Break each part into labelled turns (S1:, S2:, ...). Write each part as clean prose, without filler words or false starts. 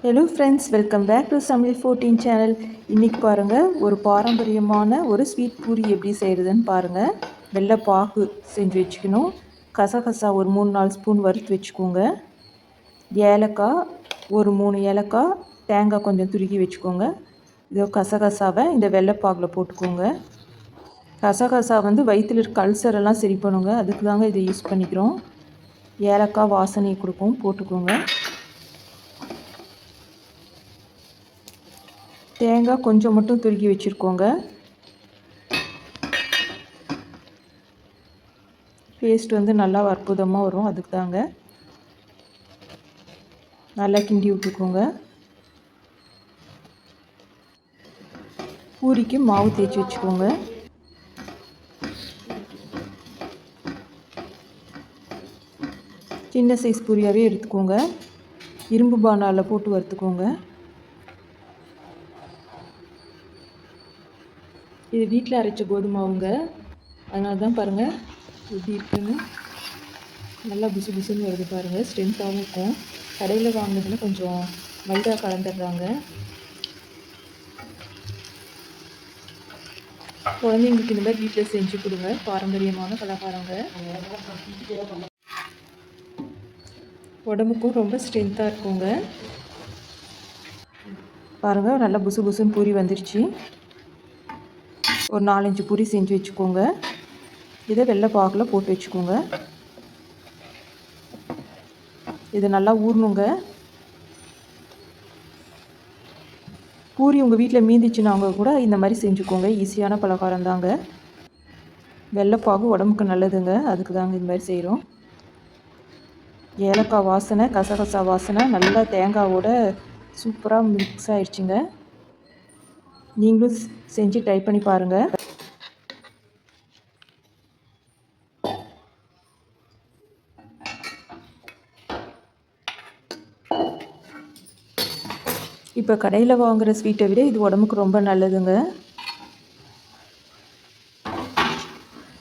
S1: Hello friends, welcome back to Samayal 14 channel. இன்றைக்கி பாருங்கள், ஒரு பாரம்பரியமான ஒரு ஸ்வீட் பூரி எப்படி செய்கிறதுன்னு பாருங்கள். வெள்ளை பாகு செஞ்சு வச்சுக்கணும். கசகசா ஒரு 3-4 ஸ்பூன் வறுத்து வச்சுக்கோங்க. ஏலக்காய் ஒரு 3 ஏலக்காய், தேங்காய் கொஞ்சம் துருக்கி வச்சுக்கோங்க. இதோ கசகசாவை இந்த வெள்ளைப்பாகில் போட்டுக்கோங்க. கசகசா வயிற்றில் இருக்க அல்சரெல்லாம் சரி பண்ணுங்க, அதுக்கு தாங்க இதை யூஸ் பண்ணிக்கிறோம். ஏலக்காய் வாசனை கொடுக்கும், போட்டுக்கோங்க. தேங்காய் கொஞ்சம் மட்டும் துருக்கி வச்சுருக்கோங்க. பேஸ்ட் நல்லா அற்புதமாக வரும், அதுக்கு தாங்க. நல்லா கிண்டி விட்டுக்கோங்க. பூரிக்கு மாவு தேய்ச்சி வச்சுக்கோங்க. சின்ன சைஸ் பூரியாகவே எடுத்துக்கோங்க. இரும்பு பானாவில் போட்டு வறுத்துக்கோங்க. இது வீட்டில் அரைச்ச கோதுமாவுங்க, அதனால தான் பாருங்கள் எப்படி இருக்குன்னு. நல்லா புசு புசுன்னு வருது பாருங்கள், ஸ்ட்ரென்த்தாகவும் இருக்கும். கடையில் வாங்கினதுல கொஞ்சம் மைதா கலந்துடுறாங்க. குழந்தைங்களுக்கு இந்த மாதிரி வீட்டில் செஞ்சு கொடுங்க, பாரம்பரியமான பலகாரங்க. உடம்புக்கும் ரொம்ப ஸ்ட்ரென்த்தாக இருக்குங்க. பாருங்கள், நல்லா புசு புசுன்னு பூரி வந்துருச்சு. ஒரு 4-5 பூரி செஞ்சு வச்சுக்கோங்க. இதை வெள்ளை பாகில் போட்டு வச்சுக்கோங்க. இது நல்லா ஊறணுங்க. பூரி உங்கள் வீட்டில் மீந்துச்சுனாங்க கூட இந்த மாதிரி செஞ்சுக்கோங்க. ஈஸியான பலகாரம் தாங்க. வெள்ளைப்பாகு உடம்புக்கு நல்லதுங்க, அதுக்கு தாங்க இந்த மாதிரி செய்கிறோம். ஏலக்காய் வாசனை, கசகசா வாசனை, நல்லா தேங்காவோட சூப்பராக மிக்ஸ் ஆயிடுச்சுங்க. நீங்களும் செஞ்சு ட்ரை பண்ணி பாருங்கள். இப்போ கடையில் வாங்குகிற ஸ்வீட்டை விட இது உடம்புக்கு ரொம்ப நல்லதுங்க.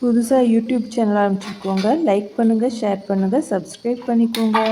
S1: புதுசாக யூடியூப் சேனல் ஆரம்பிச்சுக்கோங்க. லைக் பண்ணுங்கள், ஷேர் பண்ணுங்கள், சப்ஸ்கிரைப் பண்ணிக்கோங்க.